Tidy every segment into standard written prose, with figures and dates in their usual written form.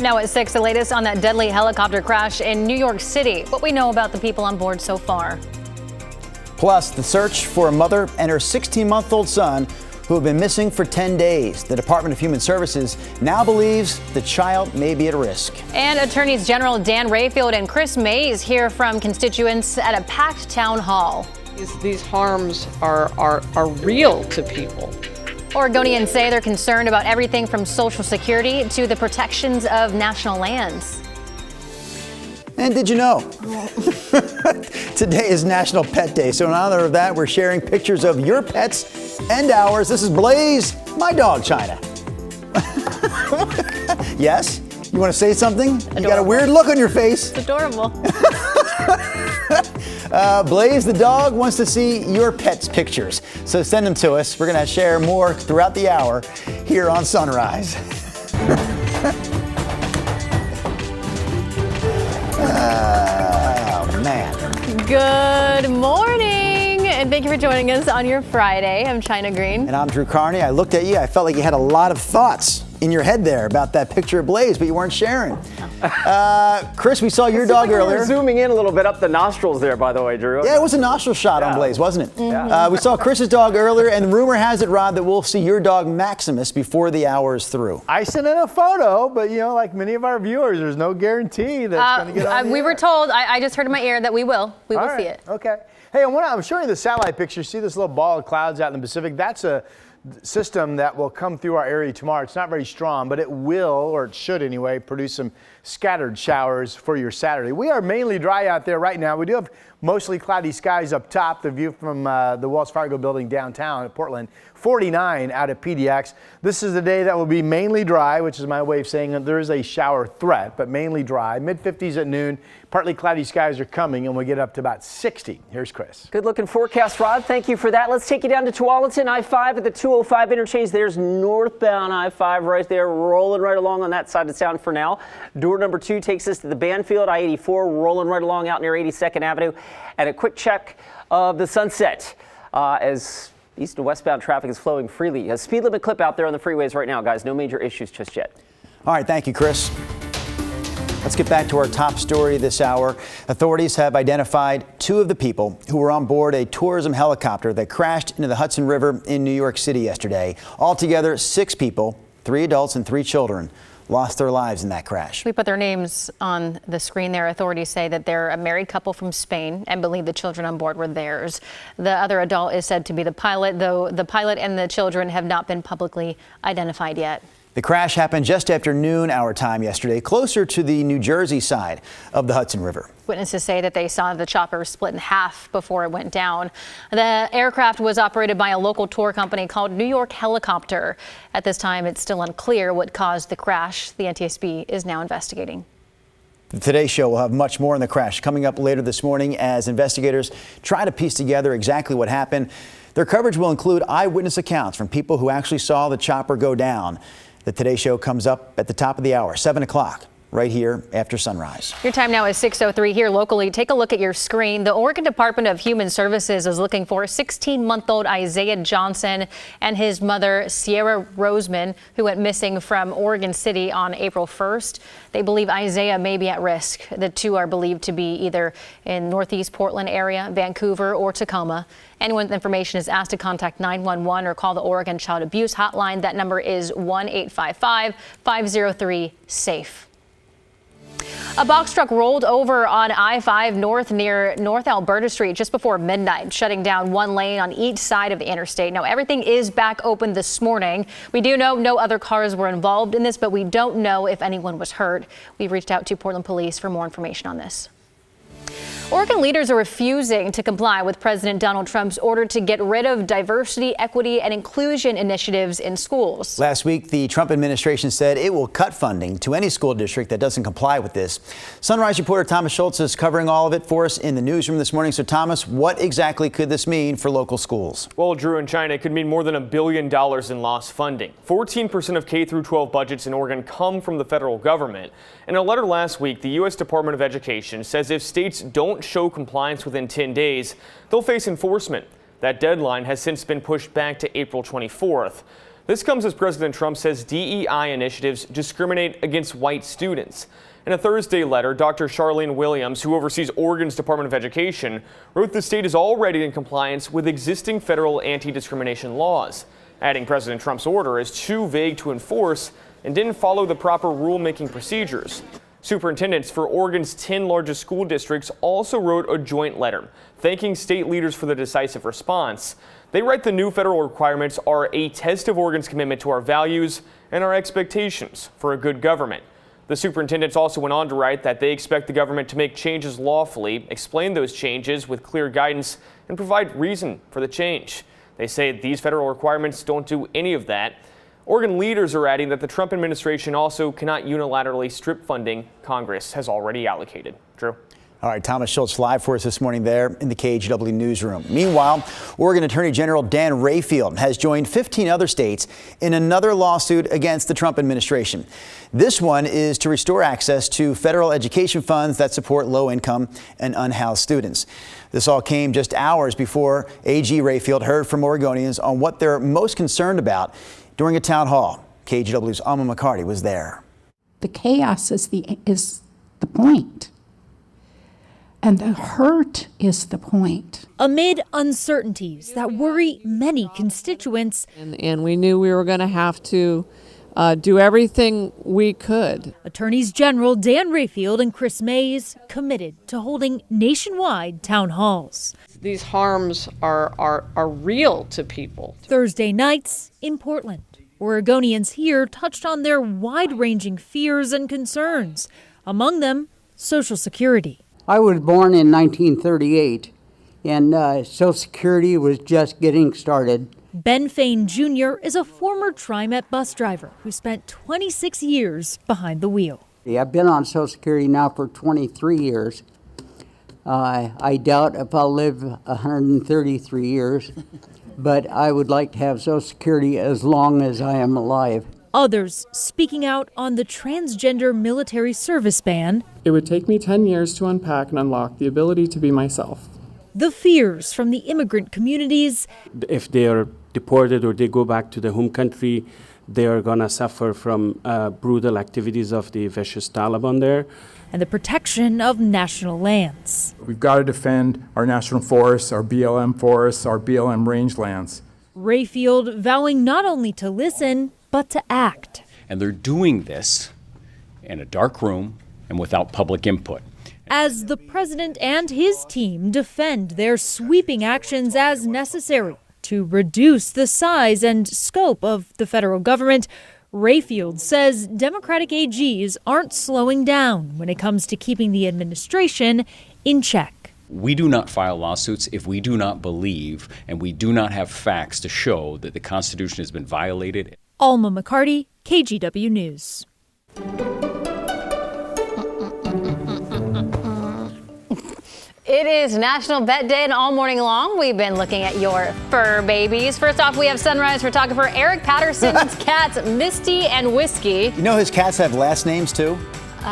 Now at 6, the latest on that deadly helicopter crash in New York City. What we know about the people on board so far. Plus, the search for a mother and her 16-month-old son who have been missing for 10 days. The Department of Human Services now believes the child may be at risk. And Attorneys General Dan Rayfield and Chris Mays hear from constituents at a packed town hall. These harms are real to people. Oregonians say they're concerned about everything from Social Security to the protections of national lands. And did you know? Today is National Pet Day, so in honor of that, we're sharing pictures of your pets and ours. This is Blaze, my dog, China. Yes? You want to say something? Adorable. You got a weird look on your face. It's adorable. Blaze the dog wants to see your pet's pictures, so send them to us. We're going to share more throughout the hour here on Sunrise. Oh, man. Good morning, and thank you for joining us on your Friday. I'm China Green. And I'm Drew Carney. I looked at you. I felt like you had a lot of thoughts in your head there about that picture of Blaze, but you weren't sharing. Chris, we saw your dog earlier. We're zooming in a little bit up the nostrils there, by the way, Drew. Yeah, it was a nostril shot on Blaze, wasn't it? Yeah. We saw Chris's dog earlier, and rumor has it, Rob, that we'll see your dog Maximus before the hour is through. I sent in a photo, but like many of our viewers, there's no guarantee that's going to get on the We air. were told, I just heard in my ear that we will see it. Okay. Hey, I'm showing you the satellite picture. See this little ball of clouds out in the Pacific? That's a system that will come through our area tomorrow. It's not very strong, but it will, or it should anyway, produce some scattered showers for your Saturday. We are mainly dry out there right now. We do have mostly cloudy skies up top. The view from the Wells Fargo building downtown at Portland, 49 out at PDX. This is the day that will be mainly dry, which is my way of saying that there is a shower threat, but mainly dry. Mid-50s at noon. Partly cloudy skies are coming, and we'll get up to about 60. Here's Chris. Good looking forecast, Rod. Thank you for that. Let's take you down to Tualatin, I-5 at the 205 interchange. There's northbound I-5 right there, rolling right along on that side of town for now. Door number 2 takes us to the Banfield, I-84, rolling right along out near 82nd Avenue. And a quick check of the Sunset as east and westbound traffic is flowing freely. A speed limit clip out there on the freeways right now, guys. No major issues just yet. All right, thank you, Chris. Let's get back to our top story this hour. Authorities have identified 2 of the people who were on board a tourism helicopter that crashed into the Hudson River in New York City yesterday. Altogether, 6 people, 3 adults and 3 children, lost their lives in that crash. We put their names on the screen there. Authorities say that they're a married couple from Spain and believe the children on board were theirs. The other adult is said to be the pilot, though the pilot and the children have not been publicly identified yet. The crash happened just after noon our time yesterday, closer to the New Jersey side of the Hudson River. Witnesses say that they saw the chopper split in half before it went down. The aircraft was operated by a local tour company called New York Helicopter. At this time, it's still unclear what caused the crash. The NTSB is now investigating. The Today Show will have much more on the crash coming up later this morning as investigators try to piece together exactly what happened. Their coverage will include eyewitness accounts from people who actually saw the chopper go down. The Today Show comes up at the top of the hour, 7 o'clock, right here after sunrise. Your time now is 6:03 here locally. Take a look at your screen. The Oregon Department of Human Services is looking for 16-month-old Isaiah Johnson and his mother, Sierra Roseman, who went missing from Oregon City on April 1st. They believe Isaiah may be at risk. The 2 are believed to be either in Northeast Portland area, Vancouver, or Tacoma. Anyone with information is asked to contact 911 or call the Oregon Child Abuse Hotline. That number is 1-855-503-SAFE. A box truck rolled over on I-5 North near North Alberta Street just before midnight, shutting down 1 lane on each side of the interstate. Now, everything is back open this morning. We do know no other cars were involved in this, but we don't know if anyone was hurt. We've reached out to Portland Police for more information on this. Oregon leaders are refusing to comply with President Donald Trump's order to get rid of diversity, equity, and inclusion initiatives in schools. Last week, the Trump administration said it will cut funding to any school district that doesn't comply with this. Sunrise reporter Thomas Schultz is covering all of it for us in the newsroom this morning. So, Thomas, what exactly could this mean for local schools? Well, Drew, in China, it could mean more than $1 billion in lost funding. 14% of K-12 budgets in Oregon come from the federal government. In a letter last week, the U.S. Department of Education says if states don't show compliance within 10 days, they'll face enforcement. That deadline has since been pushed back to April 24th. This comes as President Trump says DEI initiatives discriminate against white students. In a Thursday letter, Dr. Charlene Williams, who oversees Oregon's Department of Education, wrote the state is already in compliance with existing federal anti-discrimination laws, adding President Trump's order is too vague to enforce and didn't follow the proper rulemaking procedures. Superintendents for Oregon's 10 largest school districts also wrote a joint letter thanking state leaders for the decisive response. They write the new federal requirements are a test of Oregon's commitment to our values and our expectations for a good government. The superintendents also went on to write that they expect the government to make changes lawfully, explain those changes with clear guidance, and provide reason for the change. They say these federal requirements don't do any of that. Oregon leaders are adding that the Trump administration also cannot unilaterally strip funding Congress has already allocated. Drew. All right, Thomas Schultz live for us this morning there in the KGW newsroom. Meanwhile, Oregon Attorney General Dan Rayfield has joined 15 other states in another lawsuit against the Trump administration. This one is to restore access to federal education funds that support low-income and unhoused students. This all came just hours before AG Rayfield heard from Oregonians on what they're most concerned about during a town hall. KGW's Alma McCarty was there. The chaos is the point. And the hurt is the point. Amid uncertainties that worry many constituents. And we knew we were going to have to do everything we could. Attorneys General Dan Rayfield and Chris Mays committed to holding nationwide town halls. These harms are real to people. Thursday nights in Portland. Oregonians here touched on their wide-ranging fears and concerns, among them Social Security. I was born in 1938, and Social Security was just getting started. Ben Fain Jr. is a former TriMet bus driver who spent 26 years behind the wheel. I've been on Social Security now for 23 years. I doubt if I'll live 133 years, but I would like to have Social Security as long as I am alive. Others speaking out on the transgender military service ban. It would take me 10 years to unpack and unlock the ability to be myself. The fears from the immigrant communities. If they are deported or they go back to the home country, they are going to suffer from brutal activities of the vicious Taliban there. And the protection of national lands. We've got to defend our national forests, our BLM forests, our BLM rangelands. Rayfield vowing not only to listen, but to act. And they're doing this in a dark room and without public input. As the president and his team defend their sweeping actions as necessary to reduce the size and scope of the federal government, Rayfield says Democratic AGs aren't slowing down when it comes to keeping the administration in check. We do not file lawsuits if we do not believe and we do not have facts to show that the Constitution has been violated. Alma McCarty, KGW News. It is National Vet Day, and all morning long we've been looking at your fur babies. First off, we have Sunrise photographer Eric Patterson's cats Misty and Whiskey. You know his cats have last names too?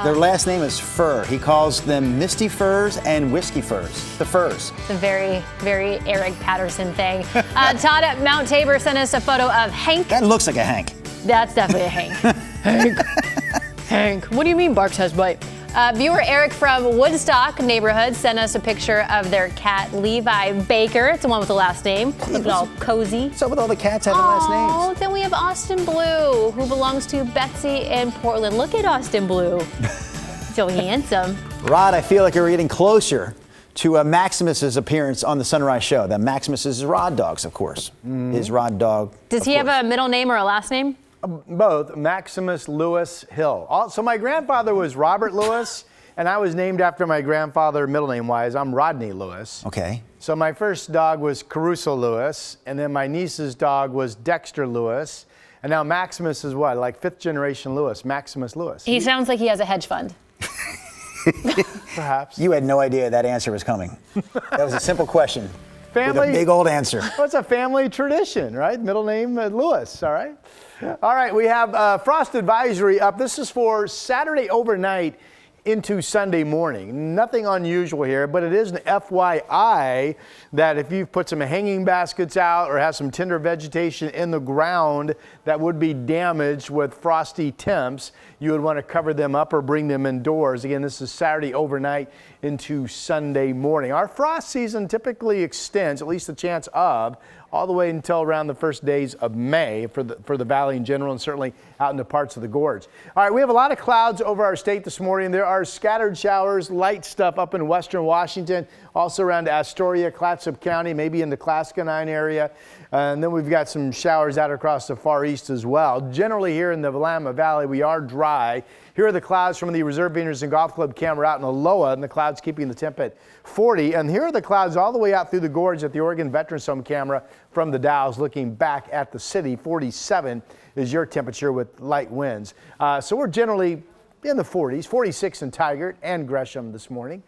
Their last name is Fur. He calls them Misty Furs and Whiskey Furs. The Furs. It's a very, very Eric Patterson thing. Todd at Mount Tabor sent us a photo of Hank. That looks like a Hank. That's definitely a Hank. Hank. Hank. What do you mean barks has bite? Viewer Eric from Woodstock neighborhood sent us a picture of their cat Levi Baker. It's the one with the last name. Looking all cozy. What's up with all the cats having last names? Then we have Austin Blue, who belongs to Betsy in Portland. Look at Austin Blue. So handsome. Rod, I feel like you're getting closer to Maximus's appearance on the Sunrise Show. That Maximus is Rod Dogs, of course. His Rod Dog. Does he have a middle name or a last name? Both. Maximus Lewis Hill. So my grandfather was Robert Lewis, and I was named after my grandfather middle name-wise. I'm Rodney Lewis. Okay. So my first dog was Caruso Lewis, and then my niece's dog was Dexter Lewis. And now Maximus is what? Like fifth generation Lewis, Maximus Lewis. He sounds like he has a hedge fund. Perhaps. You had no idea that answer was coming. That was a simple question. Family. With a big old answer. Well, it's a family tradition, right? Middle name Lewis, all right? All right, we have frost advisory up. This is for Saturday overnight into Sunday morning. Nothing unusual here, but it is an FYI that if you've put some hanging baskets out or have some tender vegetation in the ground that would be damaged with frosty temps, you would want to cover them up or bring them indoors. Again, this is Saturday overnight into Sunday morning. Our frost season typically extends, at least the chance of, all the way until around the first days of May for the valley in general, and certainly out into parts of the gorge. All right, we have a lot of clouds over our state this morning. There are scattered showers, light stuff up in western Washington, also around Astoria, Clatsop County, maybe in the Clascanine area. And then we've got some showers out across the far east as well. Generally here in the Willamette Valley, we are dry. Here are the clouds from the Reserve Vineyards and Golf Club camera out in Aloha, and the clouds keeping the temp at 40. And here are the clouds all the way out through the gorge at the Oregon Veterans Home camera from the Dalles looking back at the city. 47 is your temperature with light winds. So we're generally in the 40s, 46 in Tigard and Gresham this morning.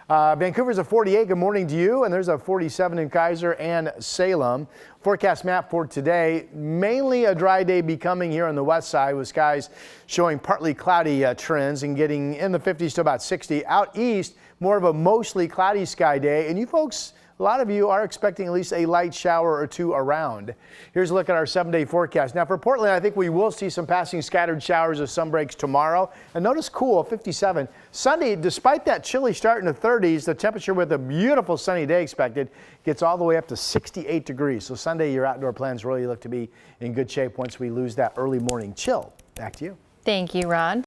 Vancouver's a 48. Good morning to you. And there's a 47 in Kaiser and Salem. Forecast map for today, mainly a dry day becoming here on the west side with skies showing partly cloudy trends and getting in the 50s to about 60. Out east, more of a mostly cloudy sky day. And you folks, a lot of you are expecting at least a light shower or two around. Here's a look at our 7-day forecast. Now for Portland, I think we will see some passing scattered showers or sun breaks tomorrow. And notice cool, 57. Sunday, despite that chilly start in the 30s, the temperature with a beautiful sunny day expected gets all the way up to 68 degrees. So Sunday, your outdoor plans really look to be in good shape once we lose that early morning chill. Back to you. Thank you, Ron.